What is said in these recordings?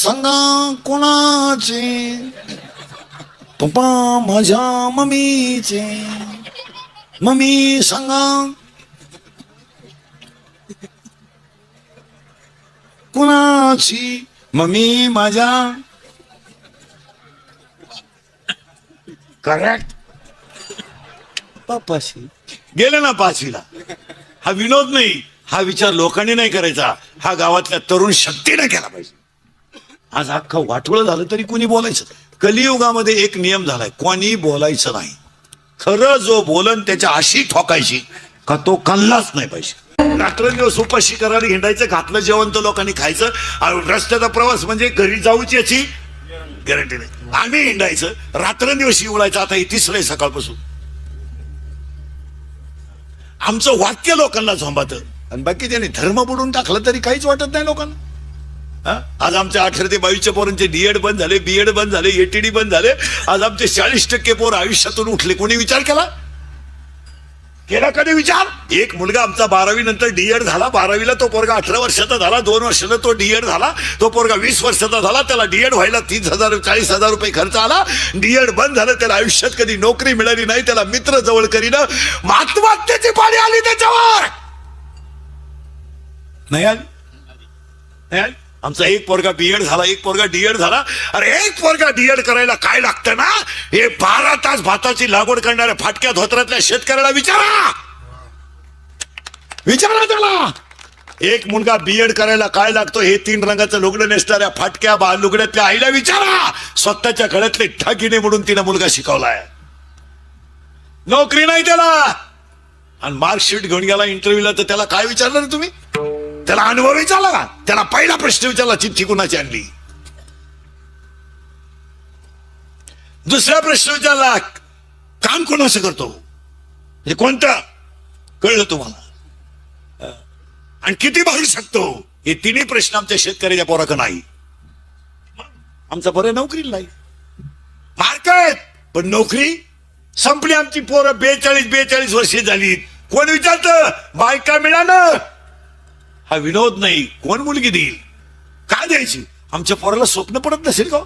सांगा कोणाचे, पप्पा माझ्या मम्मीचे. मम्मी सांगा कोणाची, मम्मी माझ्या. करेक्ट. पापाशी गेले ना 5वीला. हा विनोद नाही, हा विचार लोकांनी नाही करायचा, हा गावातल्या तरुण शक्तीने केला पाहिजे. आज अख्खं वाटोळं झालं तरी कोणी बोलायचं. कलियुगामध्ये एक नियम झालाय, कोणी बोलायचं नाही. खरं जो बोलन त्याच्या अशी ठोकायची का तो कल्लाच नाही पाहिजे. रात्रंदिवस उपाशी करायला हिंडायचं, घातलं जेवण तर लोकांनी खायचं. रस्त्याचा प्रवास म्हणजे घरी जाऊची याची गॅरंटी नाही. आम्ही हिंडायचं, रात्रंदिवस उळायचं. आता हे तिसरं आहे सकाळपासून. आमचं वाक्य लोकांना झोंबात, आणि बाकी त्याने धर्म बुडून टाकला तरी काहीच वाटत नाही लोकांना. आज आमच्या 18 ते 22च्या पोरांचे डीएड बंद झाले, बीएड बंद झाले, एटीडी बंद झाले. आज आमचे 40% पोर आयुष्यातून उठले. कोणी विचार केला कधी विचार? एक मुलगा आमचा 12वी नंतर डीएड झाला. 12वीला तो पोरगा 18 वर्षाचा झाला. 2 वर्षाला तो डीएड झाला. तो पोरगा 20 वर्षाचा झाला. त्याला डीएड व्हायला 30,000-40,000 रुपये खर्च आला. डीएड बंद झालं. त्याला आयुष्यात कधी नोकरी मिळाली नाही. त्याला मित्र जवळ करीनं. आत्महत्येची पाळी आली त्याच्यावर. नाही आली. आमचा एक पोरगा बीएड झाला, एक पोरगा डीएड झाला. अरे एक पोरगा डीएड करायला काय लागतं ना, हे 12 तास भाताची लागवड करणाऱ्या फाटक्या धोत्रातल्या शेतकऱ्याला विचारा त्याला. एक मुलगा बीएड करायला काय लागतो हे 3 रंगाचं लुगडं नेसणाऱ्या फाटक्या लुगड्यातल्या आईला विचारा. स्वतःच्या गळ्यातले ठागिने म्हणून तिनं मुलगा शिकवलाय. नोकरी नाही त्याला, आणि मार्कशीट घेऊन गेला इंटरव्ह्यूला, तर त्याला काय विचारलं तुम्ही? त्याला अनुभव विचारला का? त्याला पहिला प्रश्न विचारला, चिठ्ठी कुणाची आणली? दुसरा प्रश्न विचारला, काम कोणाचं करतो, हे कोणतं कळलं तुम्हाला, आणि किती भरू शकतो? हे 3 प्रश्न आमच्या शेतकऱ्याच्या पोराकडे नाही. आमचा पोर नोकरी नाही, मार्क आहेत पण नोकरी संपली. आमची पोरं 42 वर्षे झाली. कोण विचारतं? बायका मिळालं. हा विनोद नाही. कोण मुलगी देईल, काय द्यायची? आमच्या पोराला स्वप्न पडत नसेल का?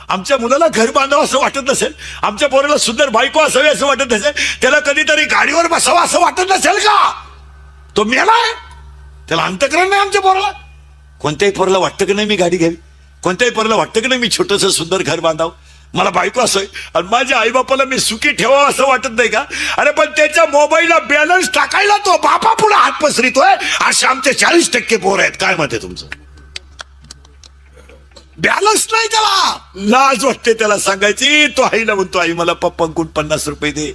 आमच्या मुलाला घर बांधावं असं वाटत नसेल? आमच्या पोराला सुंदर बायको असावी असं वाटत नसेल? त्याला कधीतरी गाडीवर बसावं असं वाटत नसेल का? तो मेलाय, त्याला अंतकरण नाही. आमच्या पोराला, कोणत्याही पोराला वाटतं की नाही मी गाडी घ्यावी? कोणत्याही पोराला वाटतं की नाही मी छोटंसं सुंदर घर बांधावं, मला बायको असोय, आणि माझ्या आईबापाला मी सुखी ठेवावं असं वाटत नाही का? अरे पण त्याच्या मोबाईलला बॅलन्स टाकायला तो बापा पुढे हात पसरितोय. असे आमचे 40% पोर आहेत. काय मत आहे तुमचं? बॅलन्स नाही त्याला, लाज वाटते त्याला सांगायची. तो आईला म्हणतो, आई मला पप्पांकडून 50 रुपये दे.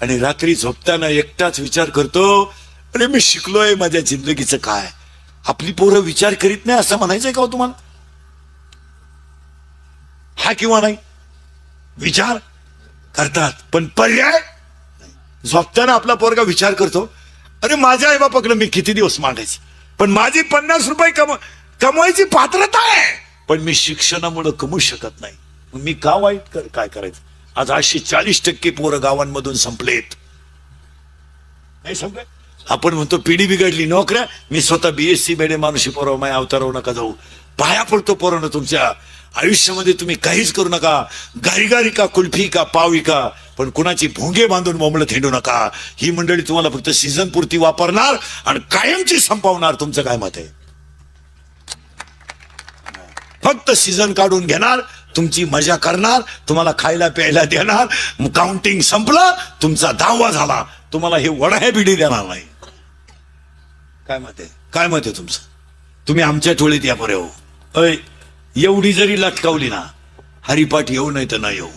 आणि रात्री झोपताना एकटाच विचार करतो, अरे मी शिकलोय, माझ्या जिंदगीचं काय? आपली पोरं विचार करीत नाही असं म्हणायचंय का हो तुम्हाला? हा किंवा नाही, विचार करतात पण पर्याय. झोपताना आपला पोरगा विचार करतो, अरे माझ्या आई बापाकडे मी किती दिवस मागायचं, पण माझी 50 रुपये कमवायची पात्रता आहे, पण मी शिक्षणामुळे कमवू शकत नाही. मी का वाईट काय करायचं? आज 40% पोरं गावांमधून संपलेत. नाही संपले. आपण म्हणतो पिढी बिघडली, नोकऱ्या. मी स्वतः BSc बेडे मानुषी पोरं, माझ्या अवतारावर नका जाऊ. पाया पडतो पोरांना, तुमच्या आयुष्यामध्ये तुम्ही काहीच करू नका. गारी का, कुल्फी का, पावी का, पण कुणाची भोंगे बांधून बोंबलत हिंडू नका. ही मंडळी तुम्हाला फक्त सीझन पुरती वापरणार आणि कायमची संपवणार. तुमचं काय मत आहे? फक्त सीझन काढून घेणार, तुमची मजा करणार, तुम्हाला खायला प्यायला देणार. काउंटिंग संपलं, तुमचा 10वा झाला, तुम्हाला हे वडा बिडी देणार नाही. काय मत आहे? काय मत आहे तुमचं? तुम्ही आमच्या टोळीत या बरे हो. अय, एवढी जरी लटकावली ना, हरिपाठ येऊ नाही तर नाही येऊ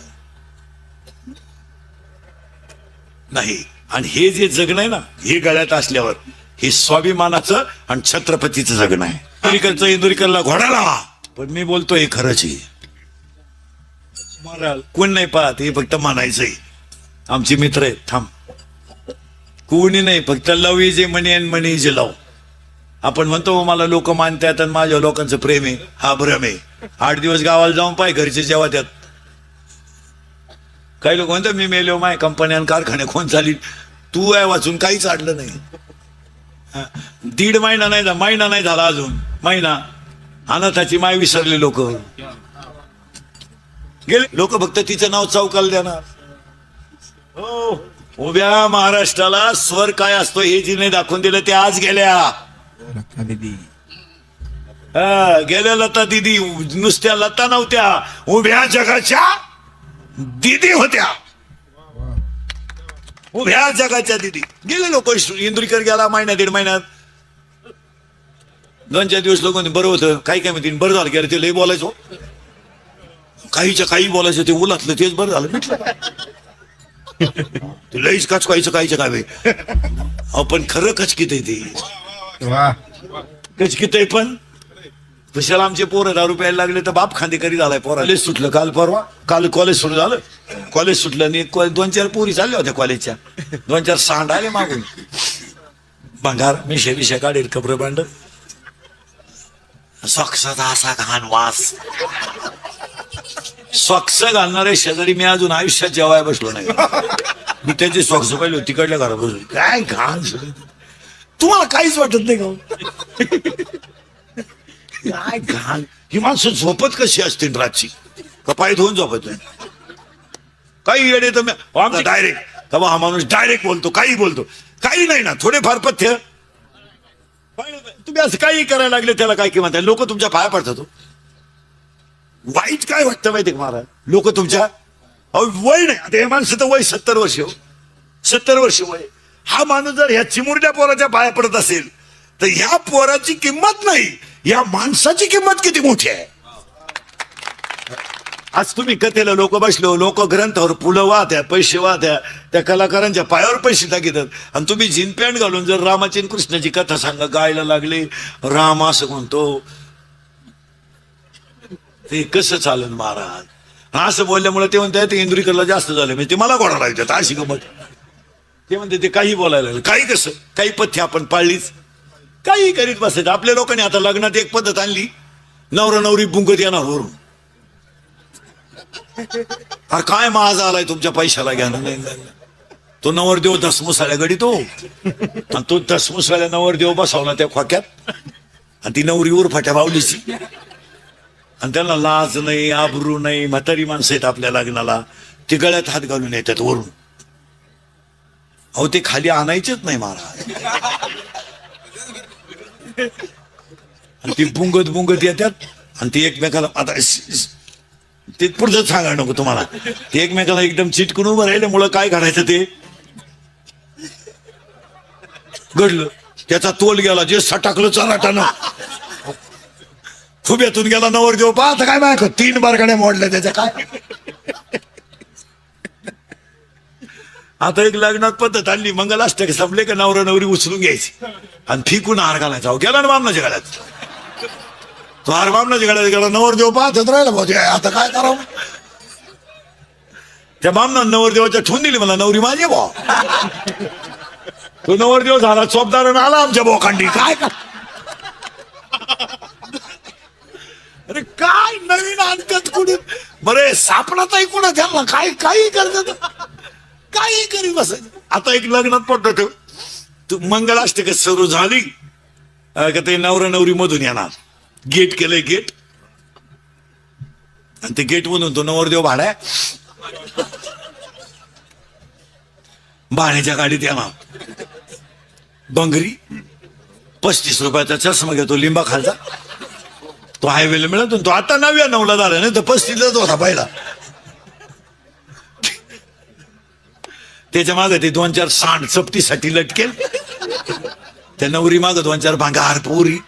नाही. आणि हे जे जगणं आहे ना, हे गळ्यात असल्यावर हे स्वाभिमानाचं आणि छत्रपतीचं जगणं आहे. इंदुरीकरला घोडा लावा, पण मी बोलतो हे खरंच आहे. कोण नाही पाहत, हे फक्त म्हणायचंय. आमचे मित्र आहेत, थांब, कोणी नाही, फक्त love is a money and money is a love. आपण म्हणतो मला लोक मानतात आणि माझ्या लोकांचं प्रेम आहे, हा भ्रम आहे. 8 दिवस गावाला जाऊन पाय, घरचे जेव्हा त्यात काही लोक म्हणतात मी मेलो, माय कंपन्या कारखाने कोण चाली. तू आहे वाचून काहीच अडलं नाही. 1.5 महिना नाही झाला अजून, महिना अनाथाची माय विसरले लोक गेले. लोक फक्त तिचं नाव चौकाला देणार. हो, उभ्या महाराष्ट्राला स्वर काय असतो हे जिने दाखवून दिलं ते आज गेल्या. गेल्या लता दिदी नुसत्या लता नव्हत्या, उभ्या जगाच्या दिदी होत्या. उभ्या जगाच्या दिदी गेले लोक. इंदुरीकर गेला महिन्यात 1.5 महिन्यात, 2-4 दिवस लोक बरं होतं. काही काय म्हणतील बरं झालं की ते लई बोलायचो, काहीच्या काही बोलायचं ते उलातलं तेच बरं झालं भेटलं. ते लईच कचकायचं काहीच्या काय पण खरं कचकीत आहे ते, कचकीत आहे. पण कशाला आमचे पोरं दारू प्यायला लागले तर बाप खांदेकरी झालाय. कॉलेज सुटलं काल परवा, काल कॉलेज सुरू झालं. कॉलेज सुटलं आणि 2-4 पोरी चालल्या होत्या कॉलेजच्या, 2-4 सांड आले मागून. भंगार मिशे काढेल कपडे बांड, सॉक्सचा असा घाण वास. सॉक्स घालणारे शेजारी मी अजून आयुष्यात जेवाय बसलो नाही. मी त्याची सॉक्स पाहिली तिकडल्या घरात बसलो. काय घाण. तुम्हाला काहीच वाटत नाही का? काय घाण. ही माणसं झोपत कशी असतील रातची? कपाई धुवून झोपत नाही. काही येडे तर डायरेक्ट तेव्हा हा माणूस डायरेक्ट बोलतो, काही बोलतो. काही नाही ना, थोडेफार पथ्य. तुम्ही असं काही करायला लागले त्याला काय किंमत आहे? लोक तुमच्या पाया पडतात. वाईट काय वाटतं माहिती का महाराज? लोक तुमच्या वय नाही, आता हे माणसं तर वय 70 वर्ष, 70 वर्ष वय. हा माणूस जर ह्या चिमुरड्या पोराच्या पाया पडत असेल तर ह्या पोराची किंमत नाही, या माणसाची किंमत किती मोठी आहे. आज तुम्ही कथेला लोक बसलो, लोक ग्रंथावर पुलं वाहत्या, पैसे वाहत्या, त्या कलाकारांच्या पायावर पैसे टाकतात. आणि तुम्ही जीन पॅन्ट घालून जर रामाची आणि कृष्णाची कथा सांगा गायला लागले, राम असं म्हणतो, ते कसं चालेल महाराज? असं बोलल्यामुळे ते म्हणतात ते इंदुरीकरला जास्त झाले, म्हणजे ते मला गोडा लागतात अशी गमत. ते म्हणते ते काही बोलायला लागले. काही कसं, काही पथ्य आपण पाळलीच, काही करीत बसायचं. आपल्या लोकांनी आता लग्नात एक पद्धत आणली, नवरा नवरी बुंगत येणार वरून. अरे काय माझा आलाय तुमच्या पैशाला घ्यानं नाही. तो नवरदेव दसमुसाळ्या गडी तो, आणि तो दसमुसाळ्या नवरदेव बसवला त्या खोक्यात, आणि ती नवरी उरफाट्या बावलीची, आणि त्यांना लाज नाही, आबरू नाही. म्हातारी माणसं आहेत आपल्या लग्नाला, ती गळ्यात हात घालून येतात वरून. अहो ते खाली आणायचेच नाही महाराज. आणि ती बुंगत येतात, आणि ती एकमेकाला, आता ते पुढचं सांगायला नको तुम्हाला, ते एकमेकाला एकदम चिटकून उभं राहिल्यामुळं काय करायचं ते घडलं. त्याचा तोल गेला, जे सटाकलं चराटानं, खुब्यातून गेला नवरदेव. पाहता काय माहिती 3 बारगाड्या मोडल्या त्याच्या. काय आता एक लग्नात पद्धत आणली, मंगलाष्टक संपले का नवरा नवरी उचलून घ्यायची आणि फिकून हार घालायचा. गेला ना बामणाच्या गळ्यात, तो हार बामणाच्या गळ्यात गेला. नवरदेव पाहतच राहिला भाऊ, आता काय करावं. त्या बामणा नवरदेवाच्या ठेवून दिली मला, नवरी माझी भाऊ. तो नवरदेव झाला चोपदार आला आमच्या बोकांडी. काय अरे काय नवीन आणतात कुणी, बरे सापडातही कुणा त्यांना काय काही करतात, काही करीत बसायचं. आता एक लग्नात पडतो तू, मंगलाष्टक सुरू झाली का ते नवरा नवरी मधून येणार. गेट केलंय, गेट, आणि ते गेट मधून तो नवरदेव भाड्या भाड्याच्या गाडीत येणार. बंगरी 35 रुपयाचा चष्मा घेतो लिंबा खालचा, तो हायवेला मिळत. तो आता 99ला झाला, नाही तर 35लाच होता पहिला. त्याच्या मागे ते 2-4 सांड चपटीसाठी लटकेल, त्या नवरी माग 2-4 भांगार पोरी,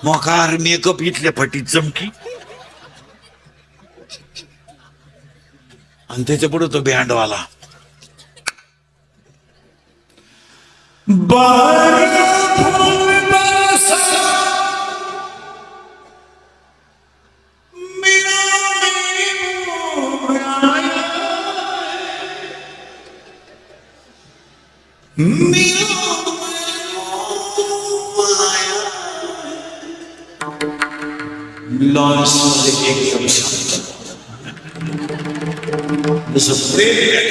मोकार मेकअप, इथल्या फटीत चमकी, आणि त्याच्या पुढे तो बँडवाला. एकदम शांत, जसं प्रेम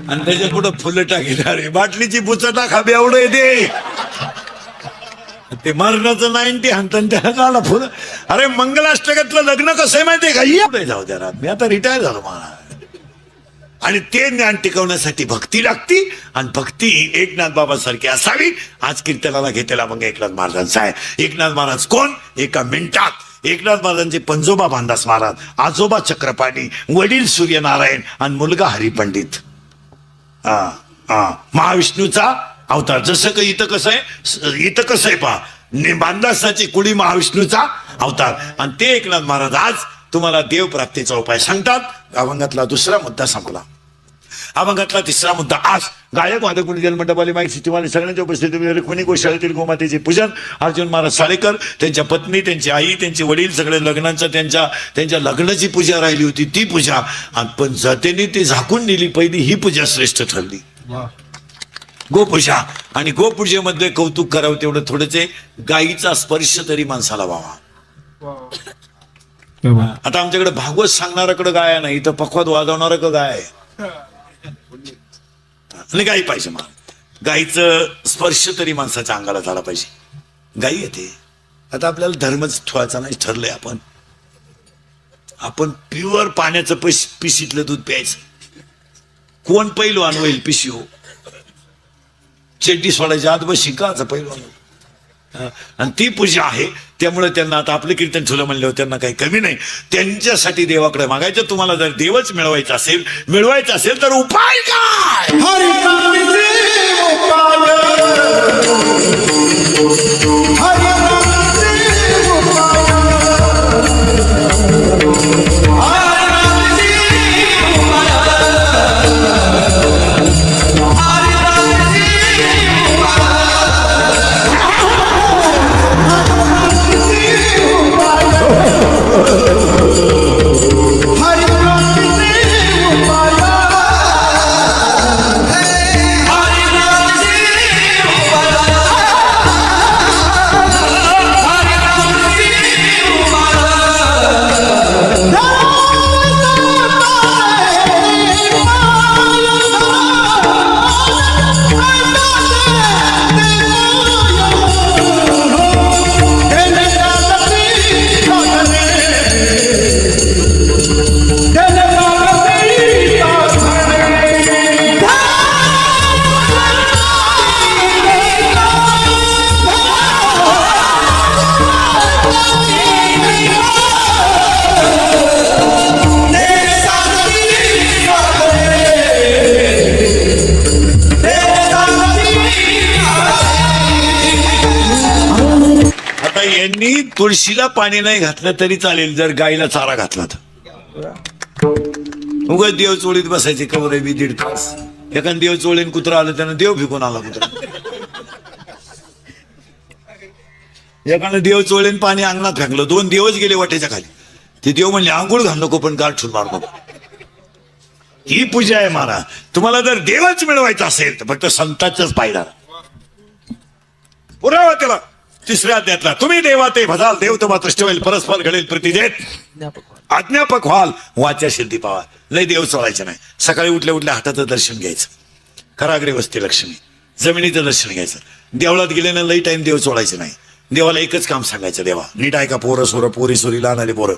आणि त्याच्या पुढं फुलं टाकणार आहे, बाटलीची बुचटा खाबी एवढं येते ते मरणाचं 90 हाणतं त्याला काला फुलं. अरे मंगलाष्टकातलं लग्न कसं आहे माहितीये का? एवढे जाऊ द्या, मी आता रिटायर झालो मला. आणि ते ज्ञान टिकवण्यासाठी भक्ती लागती, आणि भक्ती एकनाथ बाबा सारखी असावी. आज कीर्तनाला घेतलेला मग एकनाथ महाराजांचा आहे. एकनाथ महाराज कोण? एका मिनिटात एकनाथ महाराजांचे पंजोबा भानदास महाराज, आजोबा चक्रपाणी, वडील सूर्यनारायण आणि मुलगा हरिपंडित. महाविष्णूचा अवतार. जसं काही इथं कसं आहे पहा, भानदासाची कुडी महाविष्णूचा अवतार. आणि ते एकनाथ महाराज आज तुम्हाला देव प्राप्तीचा उपाय सांगतात. अभंगातला दुसरा मुद्दा संपला. अभंगातला तिसरा मुद्दा. आज गायक वादक गुरुजन मंडपाली माईक सिटीवाले सगळ्यांच्या उपस्थितीमध्ये रुक्मिणी गोशाळेतील गोमातेचे पूजन. अर्जुन महाराज साळेकर, त्यांच्या पत्नी, त्यांची आई, त्यांचे वडील सगळे लग्नांचं त्यांच्या लग्नाची पूजा राहिली होती ती पूजा. पण जतेने ती झाकून दिली पहिली ही पूजा श्रेष्ठ ठरली. गोपूजा. आणि गोपूजेमध्ये कौतुक करावं तेवढं थोडंच, गायीचा स्पर्श तरी माणसाला व्हावा. आता आमच्याकडे भागवत सांगणाऱ्याकडे गाय नाही, तर पखवाद वाजवणाऱ्याकडे गाय आहे. आणि गाई पाहिजे. मग गाईचं स्पर्श तरी माणसाच्या अंगाला झाला पाहिजे. गाई येते. आता आपल्याला धर्मच ठेवायचा नाही ठरलंय. आपण प्युअर पाण्याचं पिशीतलं दूध प्यायचं. कोण पैलवान होईल पिशी हो? चेड्डी सोडायच्या आत बस शिकायचं पैलवान. आणि ती पूजा आहे. त्यामुळे त्यांना आता आपलं कीर्तन ठेवलं म्हणल्यावर त्यांना काही कमी नाही. त्यांच्यासाठी देवाकडे मागायचं. तुम्हाला जर देवच मिळवायचा असेल तर उपाय काय? तुळशीला पाणी नाही घातलं तरी चालेल, जर गाईला चारा घातला तर. उगाच देव चोळीत बसायचे कवर बी 1.5 तास. एखाद देव चोळीन कुत्रा आलं त्यानं देव फेकून आला कुत्रा. एखादं देव चोळीन पाणी अंगणात फेकलं. 2 दिवस गेले वाटेच्या खाली. ते देव म्हणले आंघोळ घाल नको पण गाठ ठेवून मार नको. ही पूजा आहे महाराज. तुम्हाला जर देवच मिळवायचा असेल तर फक्त संतांचाच पायदा पुरावा त्याला. तिसऱ्या अध्यायातला तुम्ही देवा ते भजाल देव तुम्हा तृष्ट होईल परस्पर घडेल प्रतिजेत आज्ञापक व्हाल वाच्या सिद्धी पावा. लय देव चोळायचं नाही. सकाळी उठल्या उठल्या हाताचं दर्शन घ्यायचं. कराग्रे वसते लक्ष्मी. जमिनीचं दर्शन घ्यायचं. देवळात गेल्यानं लई टाइम देव चोळायचं नाही. देवाला एकच काम सांगायचं. देवा नीट ऐका पोरं सोरं पोरी सोरी लहान आले पोरं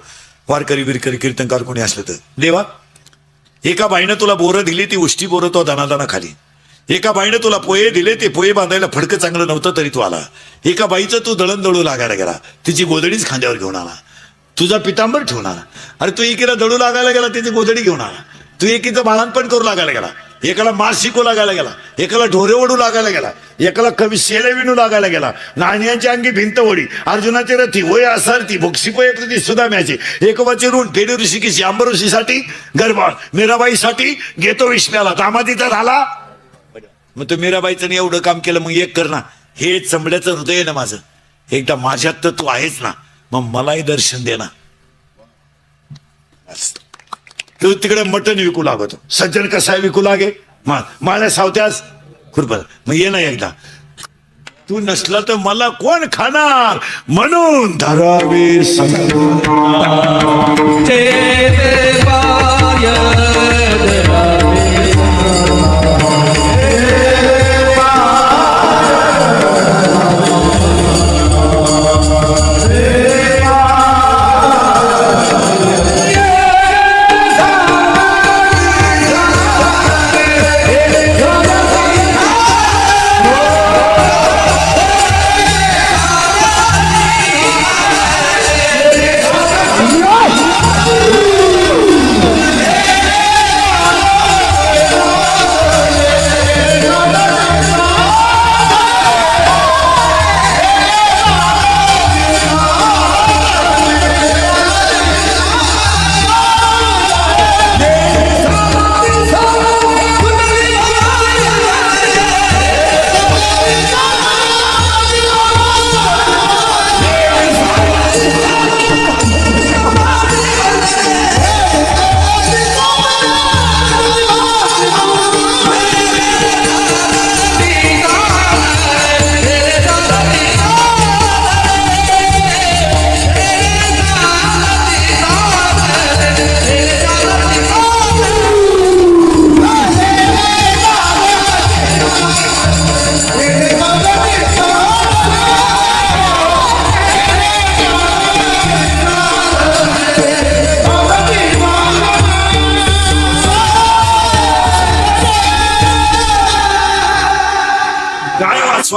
वारकरी बिरकरी कीर्तनकार कोणी असलं तर. देवा एका बाईनं तुला बोरं दिली ती उष्टी बोरं तो दाना खाली. एका बाईनं तुला पोहे दिले ते पोहे बांधायला फडकं चांगलं नव्हतं तरी तू आला. एका बाईचं तू दळण दळू लागायला गेला. तिची गोदडीच खांद्यावर घेऊन आला. तुझा पितांबर ठेवून आला. अरे तू एकीला दळू लागायला गेला तिची गोदडी घेऊन आला. तू एकीचं बाळणपण करू लागायला गेला. एकाला मास शिकू लागायला गेला, एकाला ढोरे ओढू लागायला गेला, एकाला कवी शेळे विणू लागायला गेला, नाण्याची अंगी भिंत ओढी, अर्जुनाची रथी होय असारथी भोगशिपोय प्रति सुदाम्याचे, एकवाचे ऋण पेडे ऋषिकेशी, आंब ऋषीसाठी गरबाळ, मीराबाईसाठी घेतो विष्ण्याला, दामादीचा झाला. मग तो मीराबाईचं एवढं काम केलं, मग एक कर ना, हे चमड्याचं हृदय आहे ना माझं, एकदा माझ्यात तर तू आहेच ना, मग मलाही दर्शन दे ना. तू तिकडे मटण विकू लागतो, सज्जन कसा विकू लागे, माझ्या सावत्यास खुरपत. मग ये ना एकदा, तू नसला तर मला कोण खाणार, म्हणून धरावे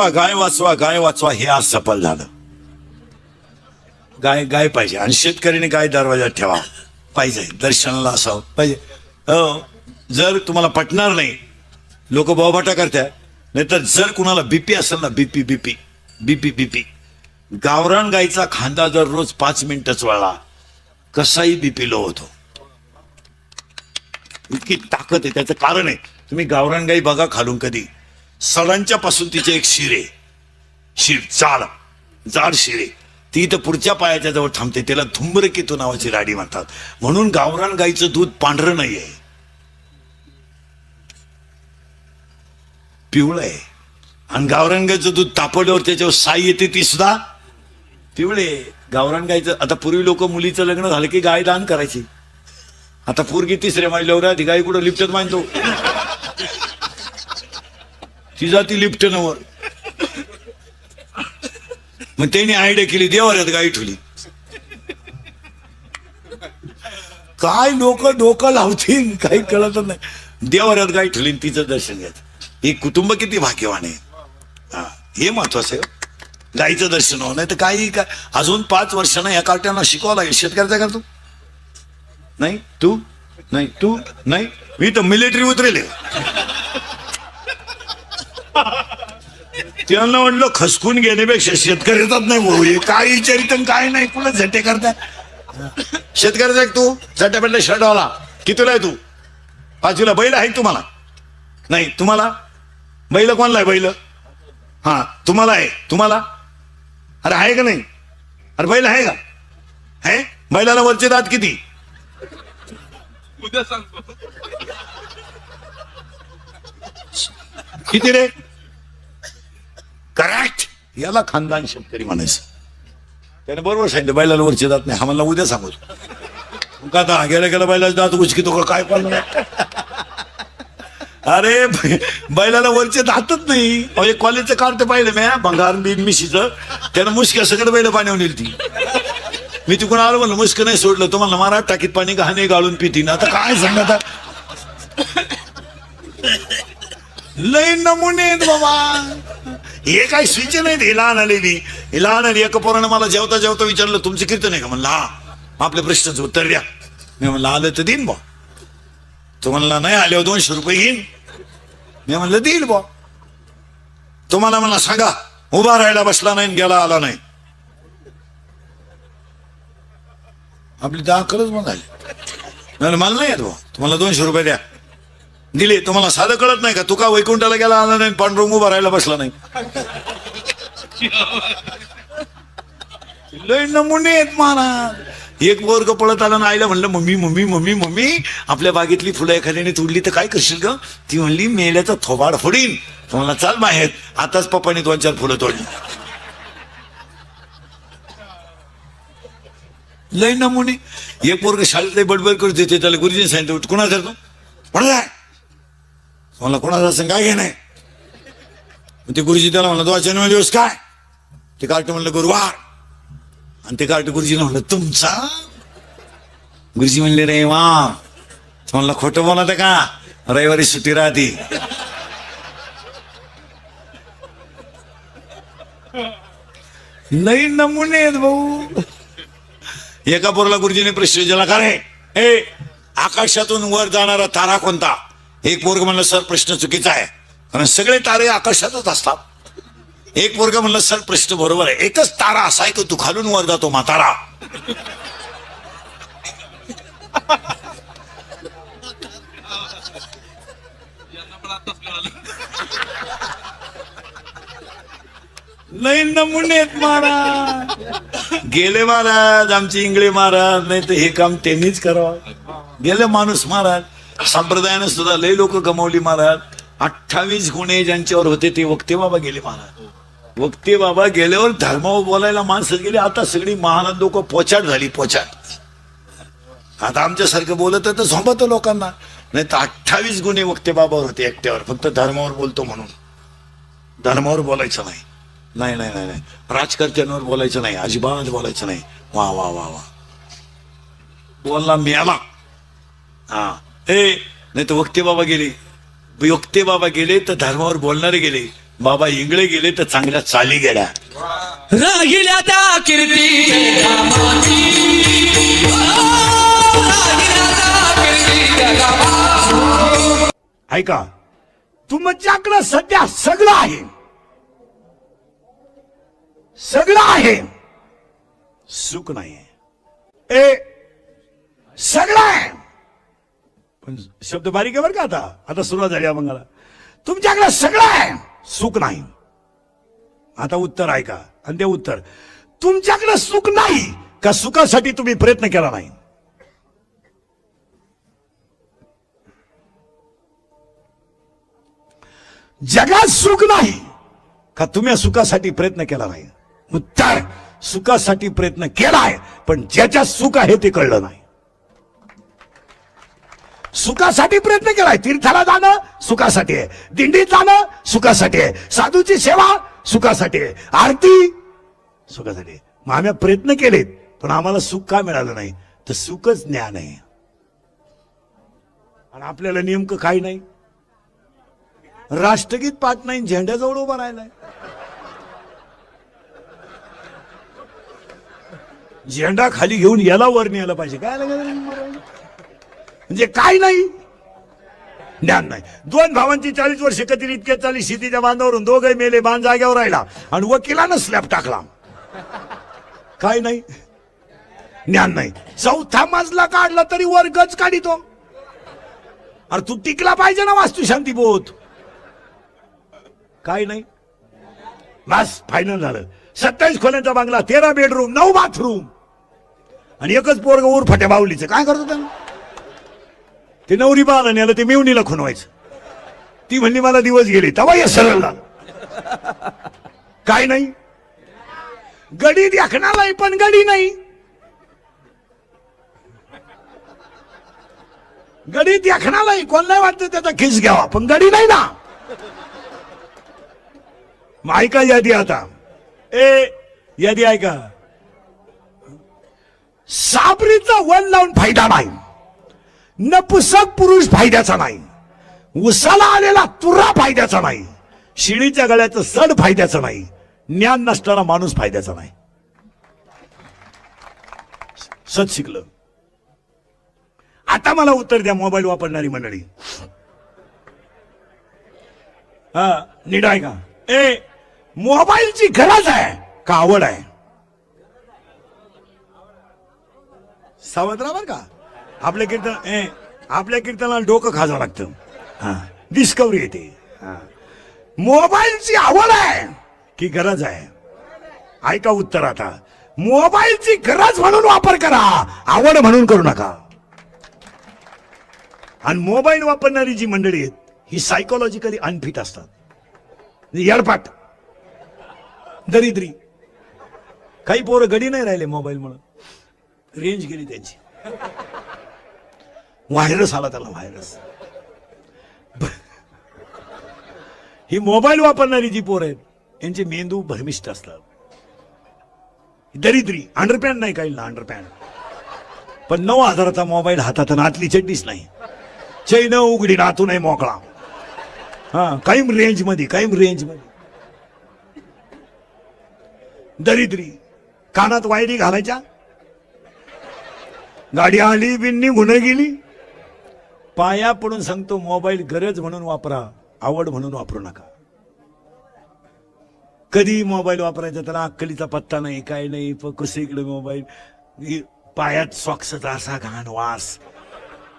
गाय वाचवा, गाय वाचवा, हे आज सफल झालं. गाय पाहिजे, आणि शेतकऱ्याने गाय दरवाजात ठेवा पाहिजे, दर्शनाला असावं पाहिजे. जर तुम्हाला पटणार नाही, लोक बोबाटा करतात, नाहीतर जर कुणाला बीपी असेल ना, बीपी, गावरान गायचा खांदा जर रोज 5 मिनिटच वळला, कसाही बीपी लो होतो. इतकी ताकद आहे. त्याचं कारण आहे, तुम्ही गावरान गाई बघा खालून कधी, सडांच्या पासून तिचे एक शिर जाड शिरे, ती तर पुढच्या पायाच्या जवळ थांबते, त्याला धुम्रकेतू नावाची राडी म्हणतात. म्हणून गावरान गाईचं दूध पांढरं नाहीये, पिवळं आहे. आणि गावरान गाईचं दूध तापवल्यावर त्याच्यावर साई येते, ती सुद्धा पिवळे. गावरान गाईचं, आता पूर्वी लोक मुलीचं लग्न झालं की गाय दान करायची, आता पोरगी तिसऱ्या माजल्यावर ती गाय कुठं लिफ्टत मानतो, ती जाती लिफ्टनवर. मग त्यांनी आयडिया केली, देवाऱ्यात गाई ठेवली. काय लोक डोकं लावतील काही कळत नाही. देवाऱ्यात गाई ठेवली, तिचं दर्शन घ्यायचं. हे कुटुंब किती भाग्यवान आहे, हे महत्वाचं आहे. गाईचं दर्शन हो, नाही तर काही काय अजून 5 वर्षांना या कार्ट्यांना शिकवावं लागेल. शेतकऱ्याचा करतो नाही, तू नाही, मी तर मिलिटरी उतरेल. त्यांना म्हटलं खसकून घेण्यापेक्षा शेतकऱ्याचाच नाही भाऊ, हे काय विचारित काय नाही, कुणा झटे करताय. शेतकऱ्याचा एक तू झट्यापेटला शर्टवाला, कितीला आहे तू? 5वीला. बैल आहे तुम्हाला? नाही. तुम्हाला बैल कोणला आहे? बैल हा तुम्हाला आहे. तुम्हाला अरे आहे का नाही? अरे बैल आहे का? आहे. बैलाला वरचे दात किती? उद्या सांगतो. किती रे? करेक्ट. याला खानदान शेतकरी म्हणायचं. त्याने बरोबर सांगितलं, बैलाला वरचे दात नाही. हा म्हणला उद्या सांगतो. का आता गेला बैलाचे दात उचकितो का काय पण? अरे बैलाला वरचे दातच नाही. कॉलेजचं कार्ड पाहिलं मी, भंगार मिशीचं, त्यानं मुश्क सगळं बैल पाण्यावर नेली ती. मी तिकडून आलो, म्हणलं मुश्क नाही सोडलं, तो म्हणलं मारा टाकीत पाणी घाणे गाळून पितीन. आता काय सांगता, लय नमुने आहेत बाबा. हे काय स्विच नाहीत. हे लहान आलेली एका पोरानं मला जेवता जेवता विचारलं, तुमचं कीर्तन आहे का? म्हणलं हा. आपल्या प्रश्नाचं उत्तर द्या. मी म्हणलं आलं तर देईन बा. तो म्हणला नाही, आल्यावर 200 रुपये घेईन. मी म्हणलं देईल बा. तुम्हाला मला सांगा, उभा राहायला बसला नाही, गेला आला नाही, आपली दाखलच मग झाली. मला नाही येत बा, तुम्हाला 200 रुपये द्या. दिले. तुम्हाला साधं कळत नाही का, तुका वैकुंठाला गेला आला नाही, पांडुरंग उभा राहायला बसला नाही. लय नमुने आहेत महाराज. एक वर्ग पळत आला ना, आईला म्हणलं मम्मी मम्मी मम्मी मम्मी आपल्या बागेतली फुलं एखाद्याने तोडली तर काय करशील ग? ती म्हणली मेल्याचा थोबाड फोडीन. तुम्हाला चाल बाहेर. आताच पप्पाने 2-4 फुलं तोडली. लय नमुने. एक वर्ग शाळेत बडबड करत देते, त्याला गुरुजीने सांगितलं कोणाचा तो कोणाचा मला कोणाचा असं काय घे नाही. ते गुरुजी त्याला म्हणलं 2 जन्म दिवस काय? ते कार्ट म्हणलं गुरुवार. आणि ते कार्ट गुरुजीला म्हणलं तुमचा? गुरुजी म्हणले रविवार. म्हणलं खोटं बोलत का? रविवारी सुट्टी राहते. लई नमुने आहेत भाऊ. एका पोराला गुरुजीने प्रश्न विचारला, का रे ए आकाशातून वर जाणारा तारा कोणता? एक पोरग म्हणलं सर प्रश्न चुकीचा आहे, कारण सगळे तारे आकाशातच असतात. एक पोरग म्हणलं सर प्रश्न बरोबर आहे, एकच तारा असा आहे की तू खालून वर जातो म्हातारा. लय नमुने आहेत महाराज. गेले महाराज आमचे इंगळे महाराज, नाही तर हे काम त्यांनीच करावं. गेले माणूस महाराज. संप्रदायानं सुद्धा लय लोक गमावली महाराज. 28 गुन्हे ज्यांच्यावर होते ते वक्ते बाबा गेले महाराज. वक्ते बाबा गेल्यावर धर्मावर बोलायला माणसं गेली. आता सगळी महाराज लोक पोचाट झाली, पोचाट. आता आमच्यासारखं बोलत तर झोंबत लोकांना, नाही तर 28 गुन्हे वक्ते बाबावर होते एकट्यावर, फक्त धर्मावर बोलतो म्हणून. धर्मावर बोलायचं नाही, नाही नाही नाही नाही. राजकारत्यांवर बोलायचं नाही, अजिबात बोलायचं नाही. वा वा वा वा बोलला मिळाला. हा ए नाही तर वक्ते बाबा गेले. वक्ते बाबा गेले तर धर्मावर बोलणारे गेले. बाबा इंगळे गेले तर चांगल्या चाली गेल्या. राहिल्या त्या कीर्ती ऐका, तुमच्याकडं सध्या सगळं आहे, सगळं आहे, सुख नाही. ए सगळं आहे, पण शब्द बारीक आहे बरं का. आता सुरुवात झाली अभंगाला. तुमच्याकडे सगळं आहे, सुख नाही. आता उत्तर ऐका, आणि ते उत्तर, तुमच्याकडे सुख नाही का सुखासाठी तुम्ही प्रयत्न केला नाही? जगात सुख नाही का तुम्ही सुखासाठी प्रयत्न केला नाही? उत्तर, सुखासाठी प्रयत्न केलाय, पण ज्याच्यात सुख आहे ते कळलं नाही. सुखासाठी प्रयत्न केलाय. तीर्थाला जाणं सुखासाठी आहे, दिंडीत जाणं सुखासाठी आहे, साधूची सेवा सुखासाठी आहे, आरती सुखासाठी आहे. मग आम्ही प्रयत्न केलेत, पण आम्हाला सुख का मिळालं नाही? तर सुखच ज्ञान आहे. आणि आपल्याला नेमकं काही नाही. राष्ट्रगीत पाठ नाही, झेंड्याजवळ उभा राहिलाय. झेंडा खाली घेऊन याला वर न्यायला पाहिजे. काय म्हणजे काय नाही, ज्ञान नाही. 2 भावांची 40 वर्ष कधी इतक्या चाली शेतीच्या बांधावरून दोघे मेले, बांध जाग्यावर राहिला आणि वकिलानं स्लॅब टाकला. काय नाही, ज्ञान नाही. 4था मजला काढला तरी वर गच काढितो. अरे तू टिकला पाहिजे ना वास्तुशांती बोध. काय नाही, बस फायनल झालं. 27 खोल्यांचा बंगला, 13 बेडरूम, 9 बाथरूम आणि एकच पोरग ऊर फट्या बावलीचं. काय करतो त्यानं? ते नवरी बाळाला नेलं, ते मेवणीला खुणवायचं. ती म्हणली मला दिवस गेले, तेव्हा हे सरळ झालं. काय नाही, गडी देखणालाय पण गडी नाही. गडी देखणालाय, कोण नाही वाटतं त्याचा खिस घ्यावा, पण गडी नाही ना. मग ऐका यादी आता. ए यादी ऐका. साबरीचा वन लावून फायदा नाही, नपुसक पुरुष फायद्याचा नाही, उसाला आलेला तुरा फायद्याचा नाही, शिळीच्या गळ्याचं सड फायद्याचं नाही, ज्ञान नसणारा माणूस फायद्याचा नाही. सत शिकलं. आता मला उत्तर द्या मोबाईल वापरणारी मंडळी. हा नीट आहे का? मोबाईलची गरज आहे का आवड आहे? सावध राहा बरं का. आपल्या कीर्तनाला डोकं खाजावं लागतं. हा डिस्कवरी येते. मोबाईलची आवड आहे की गरज आहे? ऐका उत्तर आता. मोबाईलची गरज म्हणून वापर करा, आवड म्हणून करू नका. आणि मोबाईल वापरणारी जी मंडळी आहेत ही सायकोलॉजिकली अनफिट असतात. येडपाट, दरिद्री. काही पोरं गडी नाही राहिले मोबाईल म्हणून. रेंज गेली त्यांची. व्हायरस आला त्याला, व्हायरस. ही मोबाईल वापरणारी जी पोरं आहेत यांचे मेंदू भरमिष्ट असतात. दरिद्री. अंडरपॅन्ट नाही काही ना, अंडरपॅन्ट पण 9,000चा मोबाईल हातात आणि आतली चड्डीच नाही. चैन उघडी नातू नाही मोकळा. हा कायम रेंज मध्ये, कायम रेंज मध्ये. दरिद्री. कानात वायरी घालायच्या. गाडी आली बिन्नी गुन्हा गेली. पाया पडून सांगतो, मोबाईल गरज म्हणून वापरा, आवड म्हणून वापरू नका. कधी मोबाईल वापरायचा त्याला अक्कलीचा पत्ता नाही, काय नाही. कसे इकडे मोबाईल, पायात सॉक्सचा असा घाण वास,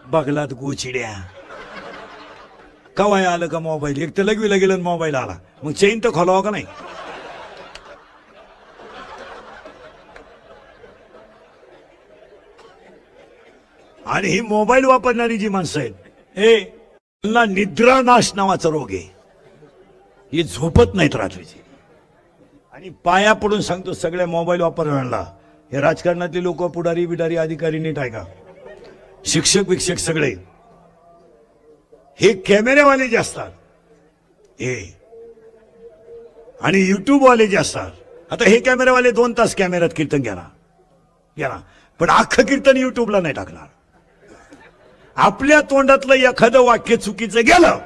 बगलात गोचिड्या. कवाय आलं का मोबाईल? एक तर लगवीला गेलं मोबाईल आला, मग चेन तर खोलावा का नाही? आणि ही मोबाईल वापरणारी जी माणसं आहेत त्यांना निद्रानाश नावाचा रोग आहे. ही झोपत नाहीत रात्रीची. आणि पाया पडून सांगतो सगळ्या मोबाईल वापरणाऱ्यांना, हे राजकारणातले लोक, पुढारी बिडारी, अधिकारी, नीट आहे का? शिक्षक विक्षक सगळे हे कॅमेरेवाले जे असतात हे, आणि युट्यूब वाले जे असतात. आता हे कॅमेरेवाले 2 तास कॅमेऱ्यात कीर्तन घेणार, पण अख्खं कीर्तन युट्यूबला नाही टाकणार. आपल्या तोंडातलं एखादं वाक्य चुकीचं गेलं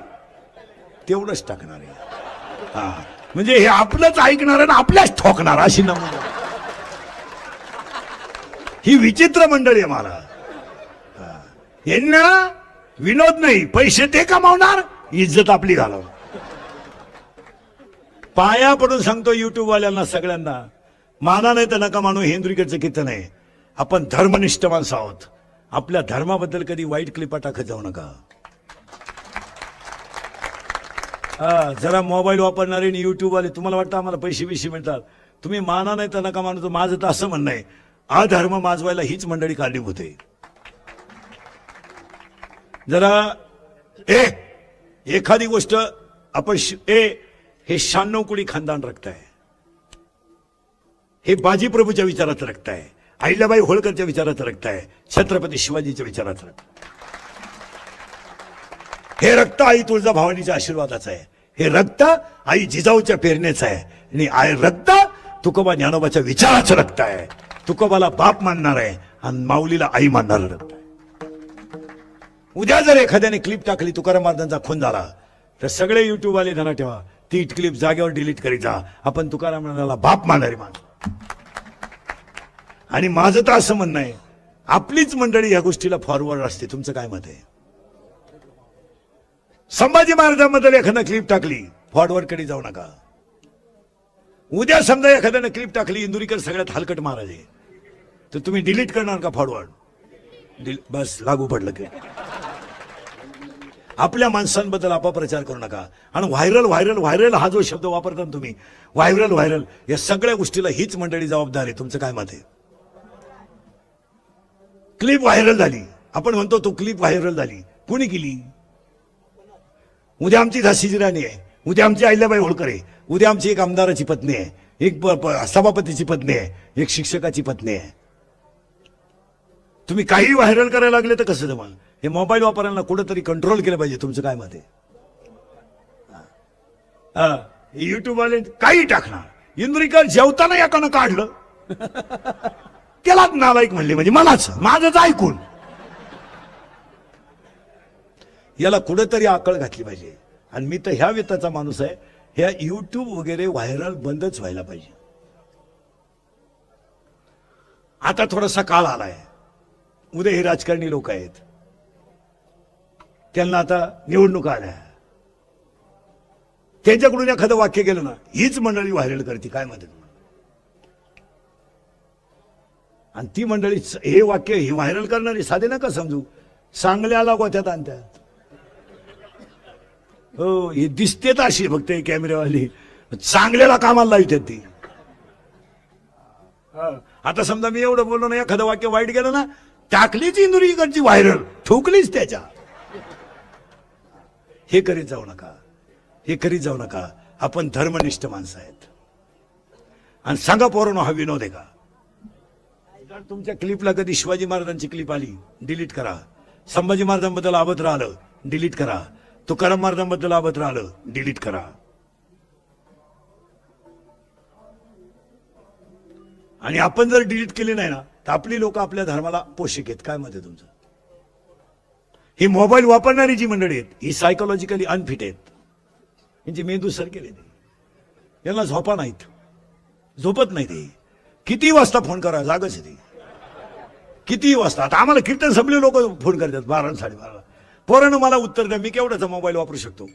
तेवढंच टाकणार आहे. म्हणजे हे आपलंच ऐकणार आणि आपल्याच ठोकणार अशी नमुना. ही विचित्र मंडळी आहे. मला यांना विनोद नाही, पैसे ते कमावणार, इज्जत आपली घालवणार. पाया पडून सांगतो युट्यूब वाल्यांना सगळ्यांना, माना नाही तर नका मानू, हेंद्रीकडचं कीर्तन आहे. आपण धर्मनिष्ठ माणसं आहोत. आपल्या धर्माबद्दल कधी वाईट क्लिपा टाकत जाऊ नका. जरा मोबाईल वापरणारे आणि युट्यूब वाले तुम्हाला वाटतं आम्हाला पैसे बिशे मिळतात, तुम्ही माना नाही तर नका मानू. माझं तर असं म्हणणं आहे, अधर्म माजवायला हीच मंडळी कारणीभूत आहे. जरा एखादी गोष्ट आपण हे 96 कोटी खानदान रक्त आहे. हे बाजी प्रभूच्या विचाराचं रक्त आहे, अहिल्याबाई होळकरच्या विचाराचं रक्त आहे, छत्रपती शिवाजीच्या विचाराचं रक्त. हे रक्त आई तुळजाभवानीच्या आशीर्वादाचं आहे. हे रक्त आई जिजाऊच्या पेरणेचं आहे. आणि रक्त तुकोबा ज्ञानोबाच्या विचाराचं रक्त आहे. तुकोबाला बाप मानणार आहे आणि माऊलीला आई मानणार रक्त आहे. उद्या जर एखाद्याने क्लिप टाकली तुकाराम महाराजांचा खून झाला तर सगळे युट्यूब वाले ध्यानात ठेवा, ती क्लिप जागेवर डिलीट करीत जा. आपण तुकाराम महाराजाला बाप मानणारी माणसं. आणि माझं तर असं म्हणणं आहे, आपलीच मंडळी या गोष्टीला फॉरवर्ड असते. तुमचं काय मत आहे? संभाजी महाराजांबद्दल एखादं क्लिप टाकली, फॉरवर्ड कडे जाऊ नका. उद्या समजा एखाद्यानं क्लिप टाकली, इंदुरीकर सगळ्यात हलकट महाराज आहे, तर तुम्ही डिलीट करणार का फॉरवर्ड? बस लागू पडलं की. आपल्या माणसांबद्दल अपप्रचार करू नका. आणि व्हायरल व्हायरल व्हायरल हा जो शब्द वापरता तुम्ही, व्हायरल व्हायरल, या सगळ्या गोष्टीला हीच मंडळी जबाबदार आहे. तुमचं काय मत आहे? क्लिप व्हायरल झाली, आपण म्हणतो तो क्लिप व्हायरल झाली, कुणी केली? उद्या आमची झाशीची राणी आहे, उद्या आमची अहिल्याबाई होळकर आहे, उद्या आमची एक आमदाराची पत्नी आहे, एक सभापतीची पत्नी आहे, एक शिक्षकाची पत्नी आहे. तुम्ही काही व्हायरल करायला लागले तर कसं जमल? हे मोबाईल वापरायला कुठेतरी कंट्रोल केलं पाहिजे. तुमचं काय मत आहे? युट्यूब वाले काही टाकणार. इंद्रिकर जेवताना एकानं काढलं त्यालाच नालायक म्हणले, म्हणजे मलाच, माझंच ऐकून. याला कुठेतरी आकळ घातली पाहिजे. आणि मी तर ह्या वेताचा माणूस आहे, ह्या युट्यूब वगैरे व्हायरल बंदच व्हायला पाहिजे. आता थोडासा काळ आलाय, उद्या हे राजकारणी लोक आहेत, त्यांना आता निवडणुका आल्या, त्यांच्याकडून एखादं वाक्य गेलं ना, हीच मंडळी व्हायरल करते. काय म्हणते तुम्हाला? आणि ती मंडळी हे वाक्य ही व्हायरल करणारी साधे नका समजू, सांगल्याला गोत्यात आणतात. हो, हे दिसतेत अशी फक्त हे कॅमेरेवाली, चांगल्याला कामाला लावतात ती. आता समजा मी एवढं बोललो ना, एखादं वाक्य वाईट गेलं ना, टाकलीच इंदुरीकडची व्हायरल, ठोकलीच त्याच्या. हे करीत जाऊ नका, हे करीत जाऊ नका. आपण धर्मनिष्ठ माणसं आहेत. आणि सांगा पोरांनो, हा विनोद आहे का? जर तुमच्या क्लिपला कधी शिवाजी महाराजांची क्लिप आली, डिलीट करा. संभाजी महाराजांबद्दल आबत राहिलं, डिलीट करा. तुकाराम महाराजांबद्दल आबत राहिलं, डिलीट करा. आणि आपण जर डिलीट केली नाही ना, तर आपली लोक आपल्या धर्माला पोषक आहेत. काय मत आहे तुमचं? ही मोबाईल वापरणारी जी मंडळी आहेत, ही सायकोलॉजिकली अनफिट आहेत. यांची मेंदू सर केले ते, यांना झोपा नाहीत, झोपत नाही ते. किती वाजता फोन करा, जागच आहे ते. किती वाजता? आता आम्हाला कीर्तन संपले लोक फोन करतात 12 12:30. पोरानं मला उत्तर द्या, मी केवढ्याचा मोबाईल वापरू शकतो?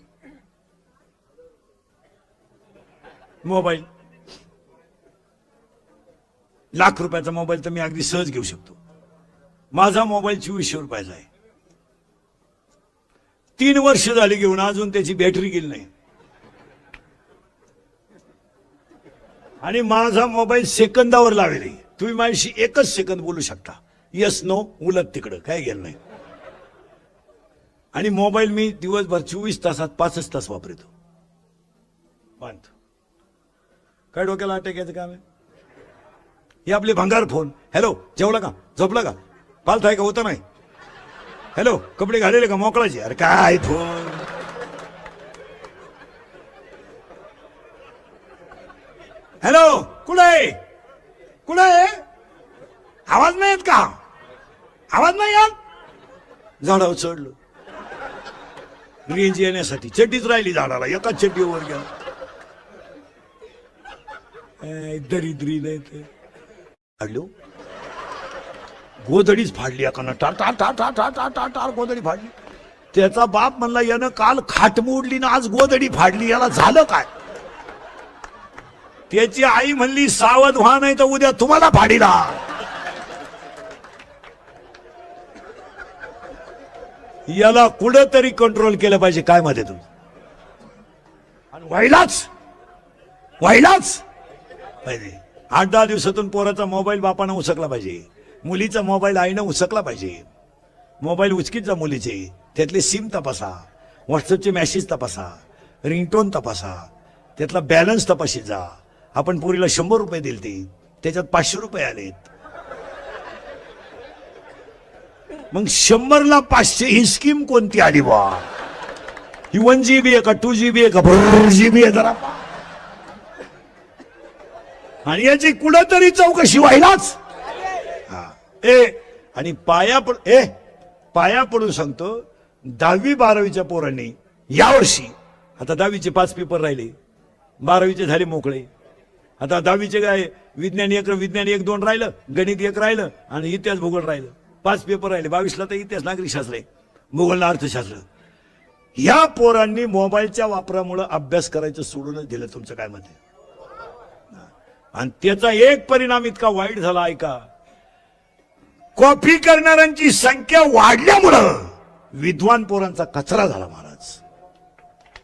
मोबाईल लाख रुपयाचा मोबाईल तर मी अगदी सहज घेऊ शकतो. माझा मोबाईल 2400 रुपयाचा आहे. 3 वर्ष झाली घेऊन, अजून त्याची बॅटरी गेली नाही. आणि माझा मोबाईल सेकंदावर लावेल. तुम्ही माझ्याशी 1च सेकंद बोलू शकता, येस नो, उलट तिकडं, काय गेलं नाही. आणि मोबाईल मी दिवसभर 24 तासात 5च तास वापरतो. बांध काय डोक्याला अटॅक काम आहे? हे आपले भंगार फोन. हॅलो, जेवला का? झोपला का? पालथ आहे का? होतं नाही. हॅलो, कपडे घालेले का? मोकळाचे. अरे काय फोन. हॅलो, कुठे कुठे? आवाज नाही येत का? आवाज नाही येत? झाडावर चढलो रेंज येण्यासाठी. चड्डीच राहिली झाडाला, एकाच चड्डीवर गेला. दरिद्री नाही ते फाडलो, गोधडीच फाडली एकानं. टार टार टार टार टार टार टार टार गोधडी फाडली. त्याचा बाप म्हणला, यानं काल खाट मोडली ना, आज गोधडी फाडली, याला झालं काय? त्याची आई म्हणली, सावध व्हा, नाही तर उद्या तुम्हाला फाडीला. याला कुठेतरी कंट्रोल केलं पाहिजे. काय मध्ये तुम्ही? आणि व्हायलाच पाहिजे. 8-10 दिवसातून पोराचा मोबाईल बापानं उचकला पाहिजे, मुलीचा मोबाईल आईनं उचकला पाहिजे. मोबाईल उचकीत जा मुलीचे, त्यातले सिम तपासा, व्हॉट्सअपचे मेसेज तपासा, रिंगटोन तपासा, त्यातला बॅलन्स तपाशीत जा. आपण पोरीला 100 रुपये दिले ते, त्याच्यात 500 रुपये आलेत. मग 100ला 500 ही स्कीम कोणती आली बा? ही 1 GB आहे का 2 GB आहे का 4 GB आहे? जरा आणि याची कुठंतरी चौकशी व्हायलाच. आणि पाया पडून सांगतो, 10वी 12वीच्या पोरांनी यावर्षी, आता 10वीचे 5 पेपर राहिले, 12वीचे झाले मोकळे. आता 10वीचे काय, विज्ञान 1-2 राहिलं, गणित 1 राहिलं, आणि इतिहास भूगोल राहिलं. 5 पेपर राहिले. 22ला तर इतिहास नागरिकशास्त्र आहे, भूगोलला अर्थशास्त्र. या पोरांनी मोबाईलच्या वापरामुळे अभ्यास करायचं सोडूनच दिलं. तुमचं काय मत आहे? आणि त्याचा एक परिणाम इतका वाईट झाला, ऐका. कॉपी करणाऱ्यांची संख्या वाढल्यामुळं विद्वान पोरांचा कचरा झाला महाराज.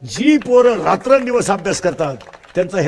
जी पोरं रात्रंदिवस अभ्यास करतात त्यांचा